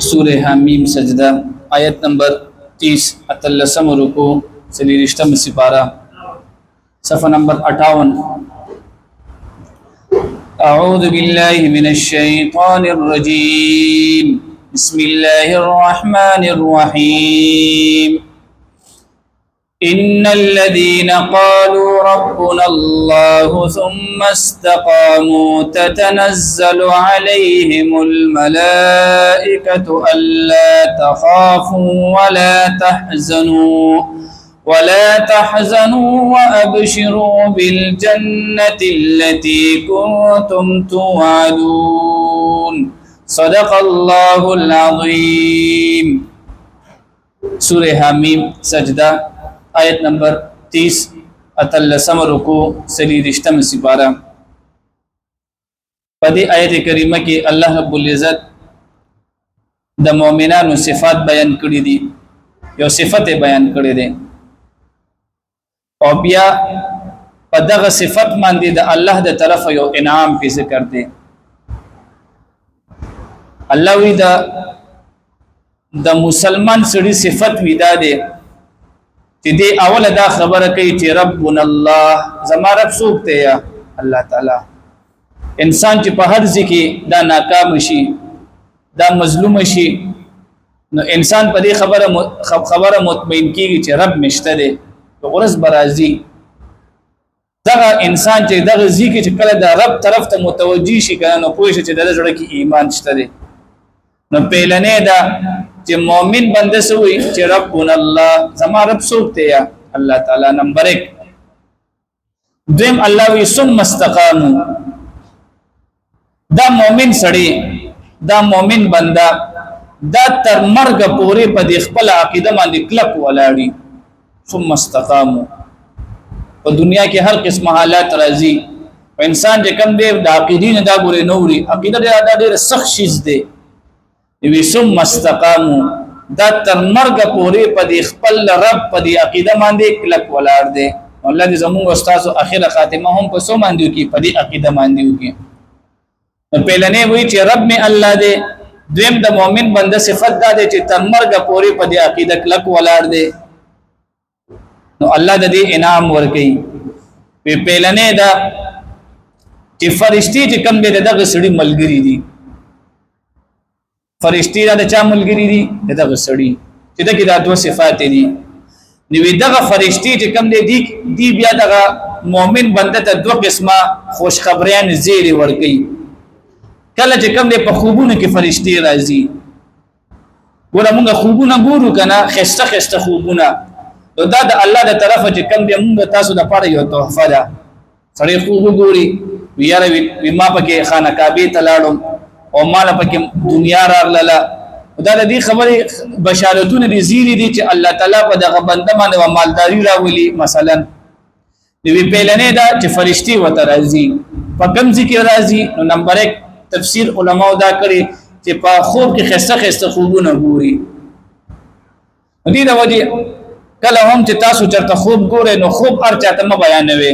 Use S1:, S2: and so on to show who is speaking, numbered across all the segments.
S1: سورہ حمیم سجدہ آیت نمبر 30 اتلسم رکو سلیرشتم سپارہ صفحہ نمبر 58. اعوذ باللہ من الشیطان الرجیم بسم اللہ الرحمن الرحیم إن الذين قالوا ربنا الله ثم استقاموا تتنزل عليهم الملائكة ألا تخافوا ولا تحزنوا وأبشروا بالجنة التي كنتم توعدون صدق الله العظيم. سورة حمیم سجدہ آیت نمبر 30 اتلسم رکو سلیرشتم سپارہ. پدی آیت کریمہ کی اللہ رب العزت د مؤمنانو صفات بیان کړی دي، یو صفت بیان کړی دي او بیا په دغه صفت باندې د الله د طرف یو انعام په ذکر دی. الله وی د مسلمان سړي صفت ودا دی چې دی اوله دا خبره کوي چې ربنا الله، زما رب څوک دی؟ یا الله تعالی. انسان چې په هر ځکه دا ناکام شي، دا مظلوم شي، نو انسان په دې خبره مطمئن کیږي چې رب مشته دی، ورځ برازي. دغه انسان چې دغه ځکه چې کله د رب طرف ته متوجي شي کنه، نو پوه شي چې د زړه کې ایمان شته دی. نو پیلنې دا چې مؤمن بنده سوی چې ربنا الله، زما رب څوک دی؟ یا الله تعالی. نمبر 1. دویم الله وی ثم استقاموا، دا مؤمن سړی، دا مؤمن بنده دا تر مرګ پورې په دې خپل عقیده باندې کلک ولاړی. ثم استقاموا. په دنیا کې هر قسم حالات راځي، انسان چې کم دی د عقیدې نه دا ګوري نوري عقیده دا ډېر سخت شیز دی. وی ثم استقاموا، دا تر مرګ پورې په دې خپل رب په دې عقیده باندې کلک ولاړ دی. الله دې زموږ استاد اخر خاتمه هم په سو باندې وکي، په دې عقیده باندې وکي. نو پیلنې وی چې رب می الله دی. دویم د مؤمن بنده صفت دا دی چې تر مرګ پورې په دې عقیده کلک ولاړ دی. نو الله دې انعام ورکړي. په پیلنې دا چې فرشتي چې کوم دې دغه سړي ملګری دي، فرشتي دا چا ملګری دي؟ دغه سړي چې دغه د دوه صفات دي. نو دغه فرشتي چې کوم دي بیا دغه مؤمن بنده ته دوه قسمه خوش خبریان زیری ورکړي. کله چې کوم دې په خوبونو کې فرشتي راځي، ګوره موږ خوبونه ګورو کنه، خسته خسته خوبونه، نو دا د الله د طرفه چې کوم دې موږ تاسو د پاره یو تحفه ده. سړی خوب ګوري ویاره وی ما پکې خانه کعبه ته لاړم او مال پکې دنیا راغله. دا د دې خبرې بشارتونه دي، زیری دي چې الله تعالی په دغه بنده باندې مالداري راولي. مثلا دوی پیلنې دا چې فرشتي وته راځي، په کوم ذکر راځي؟ نو نمبر 1 تفسیر علماء دا کړي چې په خوب کې خسته خسته خوبونه ګوري. دې دا وجه کله هم چې تاسو چرته خوب ګورئ نو خوب هر چاته ما بیانوي.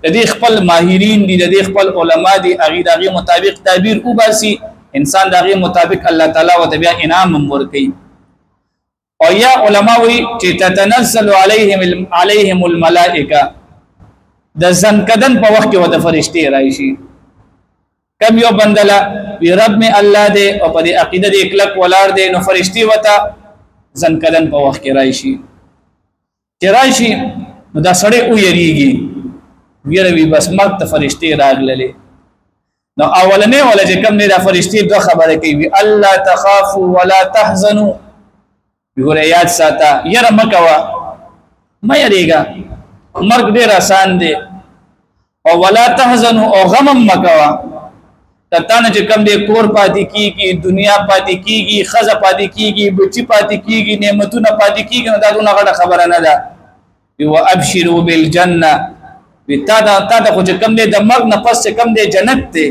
S1: د دې خپل ماهرین دي، د دې خپل علما دي، هغه دغه مطابق تعبیر وباسي. انسان دغه مطابق الله تعالی وتعالى انعام ورکړي. او یا علما وی چې تتنزل عليهم الملائکه، د زنکدن په وخت کې و د فرشتي راشي. کم یو بندلا وی رب می الله دې او په دې عقیده دې کلک ولار دې، نو فرشتي وتا زنکدن په وخت کې راشي. چې راشي نو دا سړی او یریږي، ویروي بس مرګ ته فرشتي راغللې. نو اولنې ولا چې کوم نه دا فرشتي دوه خبره کوي، الله تخافوا ولا تحزنوا. وګوره یاد ساته، یره مکوا مې یریګا، مرګ ډیر آسان دی. او ولا تحزنوا، او غم مکوا. تانه چې کوم دې کور پاتې کیږي، دنیا پاتې کیږي، خزه پاتې کیږي، بچی پاتې کیږي، نعمتونه پاتې کیږي، نو دا دونه غټه خبره نه ده. و ابشروا بالجنه، تا دا خو چې کوم دې د مرګ نه پس کوم دې جنت ته.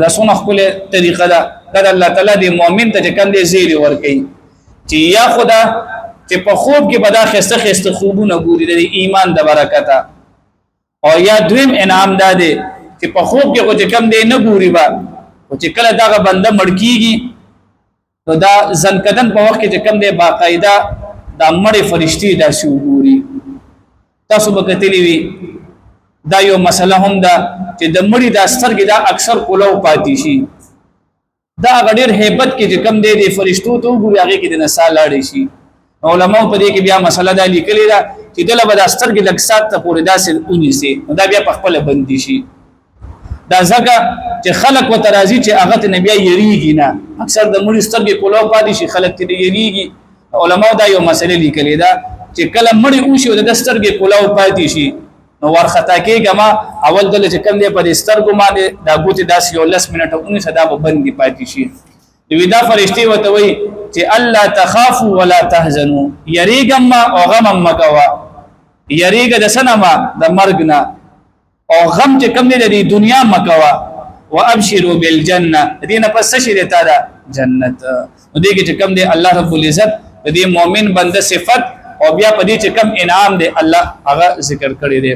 S1: دا څونه خپل طریقه ده. دا الله تعالی دې مؤمن ته کوم دې زیری ورکړي چې یا خدا چې په خوب کې بدا خسته خسته خوبونه ګوري د ایمان د برکته. او یا دویم انعام ده چې په خوب کې خو چې کم دی نه ګوري با او چې کله دغه بنده مړ کیږي نو دا ځنکدن په وخت کې چې کم دی باقاعده دا مړې فرشتي داسې وګوري. تاسو به کتلی وي دا یو مسله هم ده چې د مړي د سترګې دا اکثر کولو پاتې شي دا غډیر hebat کې چې کم دی د فرشتو ته وګوري هغه کې د نسال لاړې شي. علماء په دې کې بیا مسله دا لیکلې ده چې دله به د سترګې لږ سات ته پورې داسې ونیسي دا بیا په خپل بندي شي. دا ځکه چې خلق وترازی چې هغه ته نبی یریږي نه اکثر د مړي سترګې کولو پاتې شي خلق ته یریږي. علماء دا یو مسله لیکلې ده چې کله مړي وشي د سترګې کولو پاتې شي نو ورختا کېږي ما اول دل چې کم دی په سترګو باندې دا ګوتې داسې یو 10 منټه اونې صدا به بندي پاتې شي. دوی دا فرشتي وته وي چې الله تخافوا ولا تحزنوا یریګم او غم مکوا یریګ د سنما د مرګ نه او غم چې کم دی د دنیا مکوا وابشروا بالجنه دینه پس شي رته دا جنت. نو دې کې چې کم دی الله رب العزت دې مؤمن بنده صفت او بیا په دې چې کم انعام دی الله هغه ذکر کړی دی.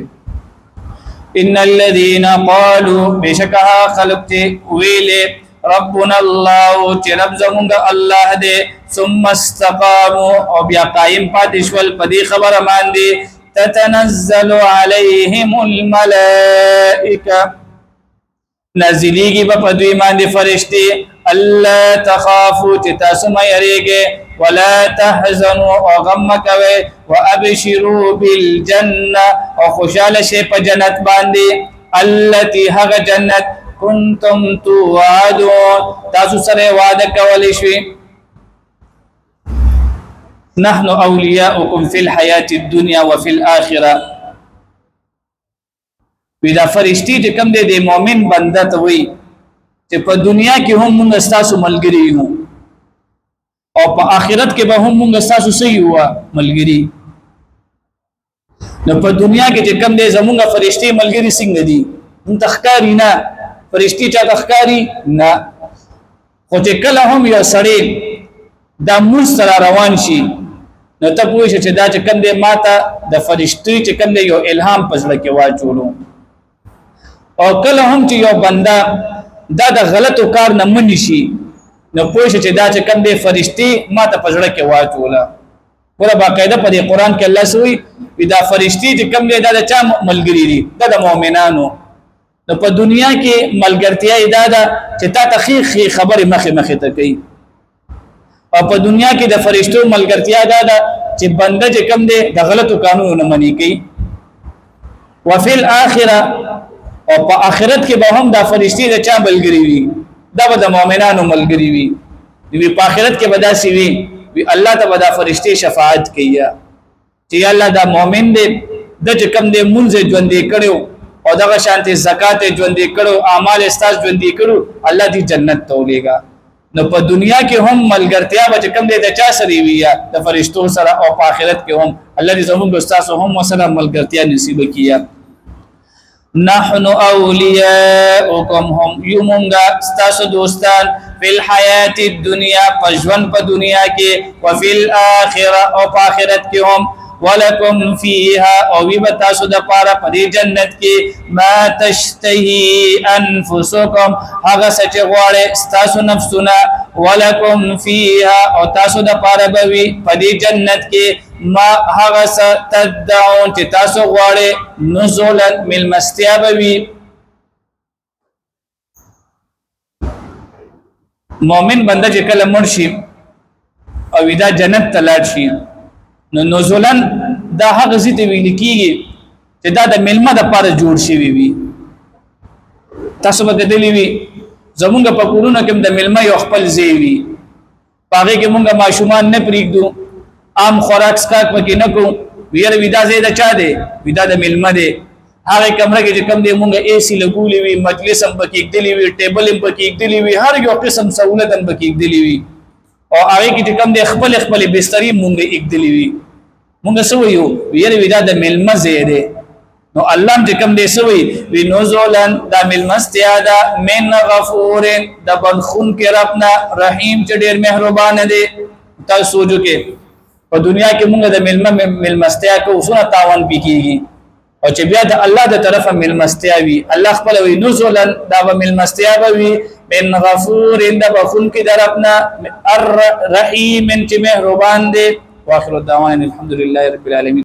S1: ان الذين قالوا بشکها خلقت ویله ربنا الله چې رب زمونږ الله دې ثم استقاموا او بیا قائم پاتې شول په دې خبره باندې تتنزل عليهم الملائکه نازلیږي په دوی باندې فرشتي الله تخافوا چې تاسو مې یریږئ ولا تحزنوا او غم کوي وابشروا بالجنه او خوشاله شي په جنت باندې التي هغه جنت كنتم توعدون تاسو سره وعده کولې شوي. نحن اولیاؤکم فی الحیات الدنیا وفي الاخره ودا فرشتي چې کوم دې د مؤمن بنده ته وي چې په دنیا کې هم موږ تاسو ملګری یو او په آخرت کې به هم موږ تاسو سي یو ملګری. نو په دنیا کې چې کوم دې زموږ فرشتي ملګری څنګه دي موږ تخکاری نه فرشتي چا تخکاری نه خو چې کله هم یو سړی دا مستر روان شي نو ته پوه شې چې دا چې کوم دې ماته د فرشتي چې کوم دې یو الهام پزړه کې واچولو او کله هم چې یو بنده دا د غلطو کار نه منی شي نو پوه شي چې دا چې کوم دې فرشتي ماته پزړه کې واچوله. پورا باقاعده په دې قران کې الله سوی دا فرشتي چې کوم دې دا د چا ملګری دي دا د مؤمنانو. نو په دنیا کې ملګرتیا دا ده چې تا تخیخ خبره مخه ته کوي او په دنیا کې د فرشتو ملګرتیا دا ده چې بنده چې کوم دې د غلطو قانونو نه منی کوي. وفي الاخره او په آخرت کې به هم دا فرشتي د چا ملګری وي دا به د مؤمنانو ملګری وي. وی په آخرت کې به دا سی وي الله ته به دا فرشتي شفاعت کوي چې الله دا مؤمن دې د چې کوم دې مونږ ژوندې کړو او دغه شانتي زکات ژوندې کړو اعمال استاد ژوندې کړو الله دې جنت ته ولېګا. نو په دنیا کې هم ملګرتیا به کوم دې د چا سره وي د فرشتو سره او په آخرت کې هم الله دې زموږ استاد هم سره ملګرتیا نصیب کړي. نحن اولیاؤکم هم یومونگا ستاسو دوستان فی الحیات الدنیا پجون پا دنیا کے وفی الاخرہ او پا آخرت کے هم ولکم فیها او وی بتاسو دا پارا پدی جنت کی ما تشتهی انفسکم حقا سچ غوارے ستاسو نفسنا ولکم فیها او تاسو دا پارا بوی پدی جنت کی ما حقا ستدعون چی تاسو غوارے نزولا ملمستیا بوی. مومن بنده چی کل مرشی او دا جنت تلاد شی نو نزولن دا حق زیت ویل کیږي چې دا د ملمه د پاره جوړ شي وي. تاسو به کتلی وي زمونږ په کورونه کې د ملمه یو خپل ځای وي پاره کې مونږه ماشومان نه پریږدو عام خوراک سکاک پکې نه کو ویره ودا ځای د چا دی ودا د ملمه دی. هغه کمره کې چې کم دی مونږه اے سی لګولې وي مجلس هم پکې کېدلی وي ټیبل هم پکې کېدلی وي هر یو قسم سہولت هم پکې کېدلی وي او هغه کې چې کم دی خپل بسترې مونږه کېدلی وي مونږه سویو ویره ودا د ملمه ځای دی. نو الله چې کم دی سوی وی نزولن دا ملمستیا دا من غفور د بنخون کې ربنا رحیم چې ډیر مهربان دی. تاسو سوچو کې په دنیا کې مونږ د ملمستیا کو وسونه تاوان پکېږي او چې بیا د الله د طرفه ملمستیا وي الله خپل وی نزلا دا به ملمستیا وي من غفور د بخون کې درپنا الرحیم چې مهربان دی واخر الدعوان الحمد لله رب العالمين